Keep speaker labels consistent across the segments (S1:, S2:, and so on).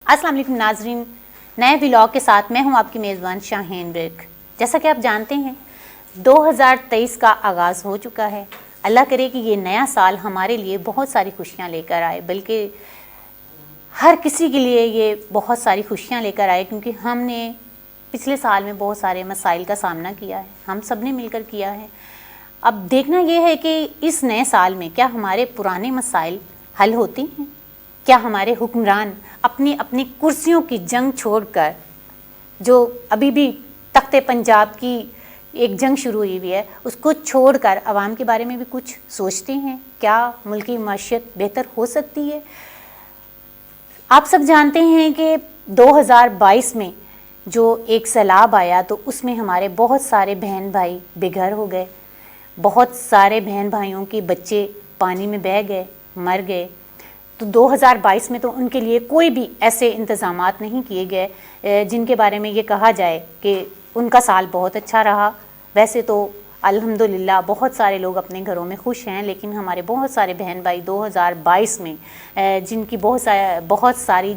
S1: السلام علیکم ناظرین، نئے ولاگ کے ساتھ میں ہوں آپ کی میزبان شاہین برک۔ جیسا کہ آپ جانتے ہیں 2023 کا آغاز ہو چکا ہے۔ اللہ کرے کہ یہ نیا سال ہمارے لیے بہت ساری خوشیاں لے کر آئے، بلکہ ہر کسی کے لیے یہ بہت ساری خوشیاں لے کر آئے، کیونکہ ہم نے پچھلے سال میں بہت سارے مسائل کا سامنا کیا ہے، ہم سب نے مل کر کیا ہے۔ اب دیکھنا یہ ہے کہ اس نئے سال میں کیا ہمارے پرانے مسائل حل ہوتے ہیں، کیا ہمارے حکمران اپنی اپنی کرسیوں کی جنگ چھوڑ کر، جو ابھی بھی تخت پنجاب کی ایک جنگ شروع ہوئی ہوئی ہے، اس کو چھوڑ کر عوام کے بارے میں بھی کچھ سوچتے ہیں؟ کیا ملکی معیشت بہتر ہو سکتی ہے؟ آپ سب جانتے ہیں کہ 2022 میں جو ایک سیلاب آیا تو اس میں ہمارے بہت سارے بہن بھائی بے گھر ہو گئے، بہت سارے بہن بھائیوں کے بچے پانی میں بہہ گئے، مر گئے۔ تو 2022 میں تو ان کے لیے کوئی بھی ایسے انتظامات نہیں کیے گئے جن کے بارے میں یہ کہا جائے کہ ان کا سال بہت اچھا رہا۔ ویسے تو الحمدللہ بہت سارے لوگ اپنے گھروں میں خوش ہیں، لیکن ہمارے بہت سارے بہن بھائی 2022 میں جن کی بہت ساری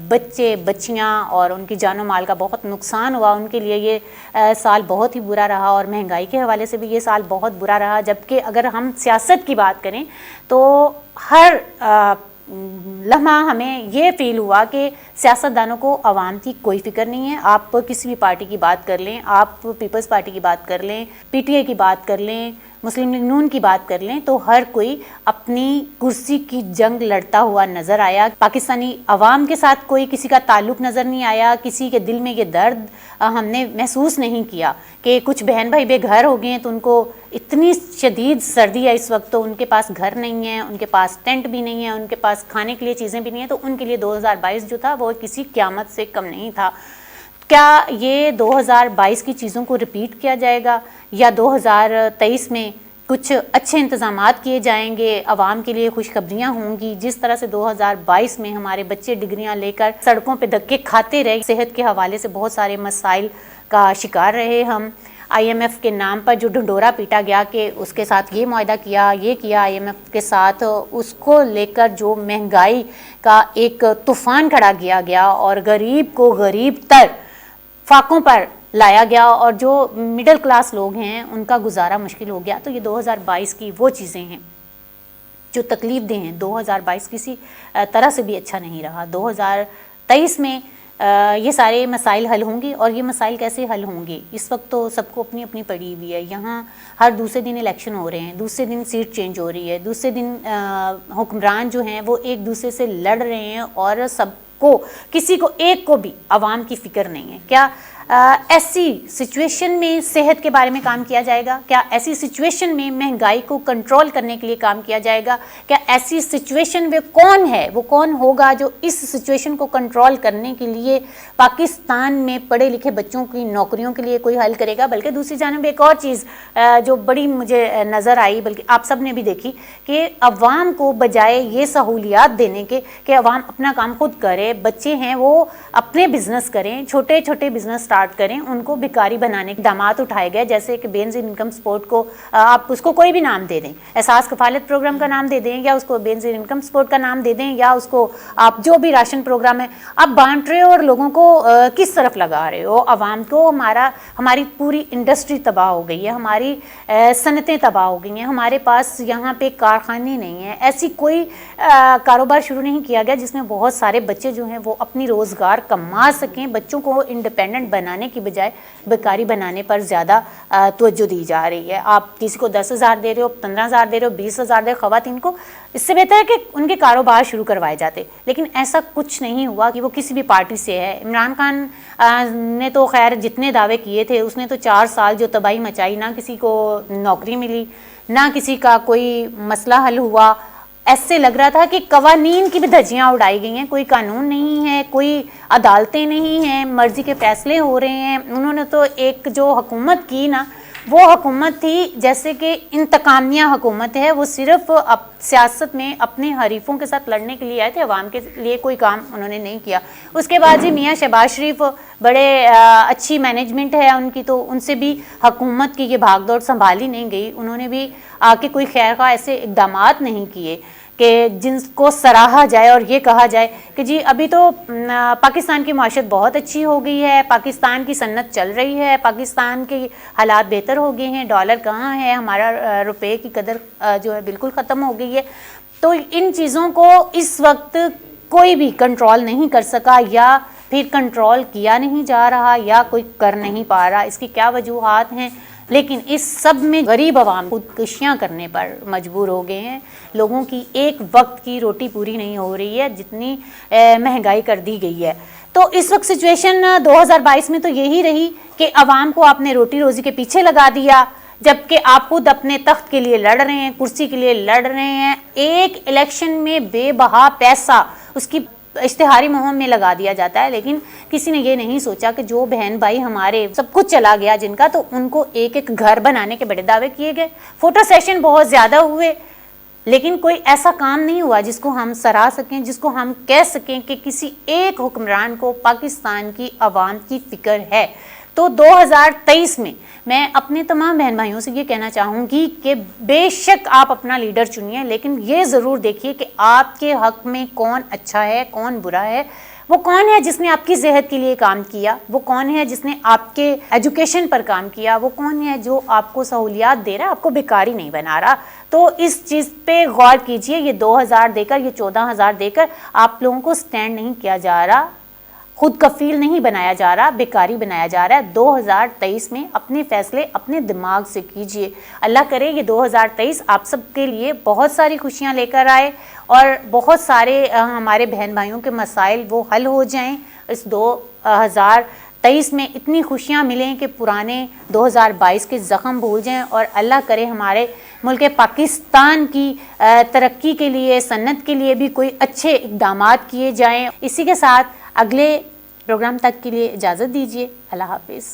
S1: بچے بچیاں اور ان کی جان و مال کا بہت نقصان ہوا، ان کے لیے یہ سال بہت ہی برا رہا، اور مہنگائی کے حوالے سے بھی یہ سال بہت برا رہا۔ جبکہ اگر ہم سیاست کی بات کریں تو ہر لمحہ ہمیں یہ فیل ہوا کہ سیاستدانوں کو عوام کی کوئی فکر نہیں ہے۔ آپ کسی بھی پارٹی کی بات کر لیں، آپ پیپلز پارٹی کی بات کر لیں، پی ٹی اے کی بات کر لیں، مسلم لیگ نون کی بات کر لیں، تو ہر کوئی اپنی کرسی کی جنگ لڑتا ہوا نظر آیا۔ پاکستانی عوام کے ساتھ کوئی کسی کا تعلق نظر نہیں آیا، کسی کے دل میں یہ درد ہم نے محسوس نہیں کیا کہ کچھ بہن بھائی بے گھر ہو گئے ہیں تو ان کو اتنی شدید سردی ہے اس وقت، تو ان کے پاس گھر نہیں ہے، ان کے پاس ٹینٹ بھی نہیں ہے، ان کے پاس کھانے کے لیے چیزیں بھی نہیں ہیں، تو ان کے لیے 2022 جو تھا وہ کسی قیامت سے کم نہیں تھا۔ کیا یہ 2022 کی چیزوں کو ریپیٹ کیا جائے گا، یا 2023 میں کچھ اچھے انتظامات کیے جائیں گے، عوام کے لیے خوشخبریاں ہوں گی؟ جس طرح سے 2022 میں ہمارے بچے ڈگریاں لے کر سڑکوں پہ دھکے کھاتے رہے، صحت کے حوالے سے بہت سارے مسائل کا شکار رہے ہم، آئی ایم ایف کے نام پر جو ڈھنڈورا پیٹا گیا کہ اس کے ساتھ یہ معاہدہ کیا، یہ کیا آئی ایم ایف کے ساتھ، اس کو لے کر جو مہنگائی کا ایک طوفان کھڑا کیا گیا اور غریب کو غریب تر فاقوں پر لایا گیا، اور جو مڈل کلاس لوگ ہیں ان کا گزارا مشکل ہو گیا۔ تو یہ 2022 کی وہ چیزیں ہیں جو تکلیف دہ ہیں۔ 2022 کسی طرح سے بھی اچھا نہیں رہا۔ 2023 میں یہ سارے مسائل حل ہوں گے، اور یہ مسائل کیسے حل ہوں گے؟ اس وقت تو سب کو اپنی اپنی پڑی ہوئی ہے۔ یہاں ہر دوسرے دن الیکشن ہو رہے ہیں، دوسرے دن سیٹ چینج ہو رہی ہے، دوسرے دن حکمران جو ہیں وہ ایک دوسرے سے لڑ رہے ہیں، اور سب کو کسی کو ایک کو بھی عوام کی فکر نہیں ہے۔ کیا ایسی سچویشن میں صحت کے بارے میں کام کیا جائے گا؟ کیا ایسی سچویشن میں مہنگائی کو کنٹرول کرنے کے لیے کام کیا جائے گا؟ کیا ایسی سچویشن میں کون ہے، وہ کون ہوگا جو اس سچویشن کو کنٹرول کرنے کے لیے پاکستان میں پڑھے لکھے بچوں کی نوکریوں کے لیے کوئی حل کرے گا؟ بلکہ دوسری جانب ایک اور چیز جو بڑی مجھے نظر آئی، بلکہ آپ سب نے بھی دیکھی، کہ عوام کو بجائے یہ سہولیات دینے کے کہ عوام اپنا کام خود کرے، بچے ہیں وہ اپنے بزنس کریں، چھوٹے چھوٹے بزنس سٹارٹ کریں، ان کو بھکاری بنانے کے اقدامات اٹھائے گئے، جیسے کہ بے نظیر انکم سپورٹ کو آپ اس کو کوئی بھی نام دے دیں، احساس کفالت پروگرام کا نام دے دیں، یا اس کو بے نظیر انکم سپورٹ کا نام دے دیں، یا اس کو آپ جو بھی راشن پروگرام ہے آپ بانٹ رہے ہو، اور لوگوں کو کس طرف لگا رہے ہو؟ عوام کو ہماری پوری انڈسٹری تباہ ہو گئی ہے، ہماری صنعتیں تباہ ہو گئی ہیں، ہمارے پاس یہاں پہ کارخانے نہیں ہیں، ایسی کوئی کاروبار شروع نہیں کیا گیا جس میں بہت سارے بچے جو ہیں وہ اپنی روزگار کما سکیں۔ بچوں کو انڈیپینڈنٹ بنانے کی بجائے بیکاری بنانے پر زیادہ توجہ دی جا رہی ہے۔ آپ کسی کو 10,000 دے رہے ہو، 15,000 دے رہے ہو، 20,000 دے رہے ہو، خواتین کو اس سے بہتر ہے کہ ان کے کاروبار شروع کروائے جاتے، لیکن ایسا کچھ نہیں ہوا کہ وہ کسی بھی پارٹی سے ہے۔ عمران خان نے تو خیر جتنے دعوے کیے تھے، اس نے تو 4 سال جو تباہی مچائی، نہ کسی کو نوکری ملی، نہ کسی کا کوئی مسئلہ حل ہوا۔ ایسے لگ رہا تھا کہ قوانین کی بھی دھجیاں اڑائی گئی ہیں، کوئی قانون نہیں ہے، کوئی عدالتیں نہیں ہیں، مرضی کے فیصلے ہو رہے ہیں۔ انہوں نے تو ایک جو حکومت کی نا، وہ حکومت تھی جیسے کہ انتقامیہ حکومت ہے، وہ صرف سیاست میں اپنے حریفوں کے ساتھ لڑنے کے لیے آئے تھے، عوام کے لیے کوئی کام انہوں نے نہیں کیا۔ اس کے بعد جی میاں شہباز شریف بڑے اچھی مینجمنٹ ہے ان کی، تو ان سے بھی حکومت کی یہ بھاگ دوڑ سنبھالی نہیں گئی، انہوں نے بھی آ کے کوئی خیر خواہ ایسے اقدامات نہیں کیے کہ جن کو سراہا جائے اور یہ کہا جائے کہ جی ابھی تو پاکستان کی معیشت بہت اچھی ہو گئی ہے، پاکستان کی صنعت چل رہی ہے، پاکستان کے حالات بہتر ہو گئے ہیں، ڈالر کہاں ہے، ہمارا روپے کی قدر جو ہے بالکل ختم ہو گئی ہے. تو ان چیزوں کو اس وقت کوئی بھی کنٹرول نہیں کر سکا، یا پھر کنٹرول کیا نہیں جا رہا، یا کوئی کر نہیں پا رہا. اس کی کیا وجوہات ہیں؟ لیکن اس سب میں غریب عوام خودکشیاں کرنے پر مجبور ہو گئے ہیں. لوگوں کی ایک وقت کی روٹی پوری نہیں ہو رہی ہے، جتنی مہنگائی کر دی گئی ہے. تو اس وقت سچویشن 2022 میں تو یہی رہی کہ عوام کو آپ نے روٹی روزی کے پیچھے لگا دیا، جبکہ آپ خود اپنے تخت کے لیے لڑ رہے ہیں، کرسی کے لیے لڑ رہے ہیں. ایک الیکشن میں بے بہا پیسہ اس کی اشتہاری مہم میں لگا دیا جاتا ہے، لیکن کسی نے یہ نہیں سوچا کہ جو بہن بھائی ہمارے سب کچھ چلا گیا جن کا، تو ان کو ایک ایک گھر بنانے کے بڑے دعوے کیے گئے. فوٹو سیشن بہت زیادہ ہوئے، لیکن کوئی ایسا کام نہیں ہوا جس کو ہم سراہ سکیں، جس کو ہم کہہ سکیں کہ کسی ایک حکمران کو پاکستان کی عوام کی فکر ہے. تو 2023 میں اپنے تمام بہن بھائیوں سے یہ کہنا چاہوں گی کہ بے شک آپ اپنا لیڈر چنیے، لیکن یہ ضرور دیکھیے کہ آپ کے حق میں کون اچھا ہے، کون برا ہے. وہ کون ہے جس نے آپ کی صحت کے لیے کام کیا، وہ کون ہے جس نے آپ کے ایجوکیشن پر کام کیا، وہ کون ہے جو آپ کو سہولیات دے رہا ہے، آپ کو بیکاری نہیں بنا رہا. تو اس چیز پہ غور کیجئے. یہ 2000 دے کر، یہ 14,000 دے کر آپ لوگوں کو سٹینڈ نہیں کیا جا رہا، خود کفیل نہیں بنایا جا رہا، بیکاری بنایا جا رہا ہے. 2023 میں اپنے فیصلے اپنے دماغ سے کیجئے. اللہ کرے یہ 2023 آپ سب کے لیے بہت ساری خوشیاں لے کر آئے، اور بہت سارے ہمارے بہن بھائیوں کے مسائل وہ حل ہو جائیں. اس 2023 میں اتنی خوشیاں ملیں کہ پرانے 2022 کے زخم بھول جائیں، اور اللہ کرے ہمارے ملک پاکستان کی ترقی کے لیے، صنعت کے لیے بھی کوئی اچھے اقدامات کیے جائیں. اسی کے ساتھ اگلے پروگرام تک کے لیے اجازت دیجیے. اللہ حافظ.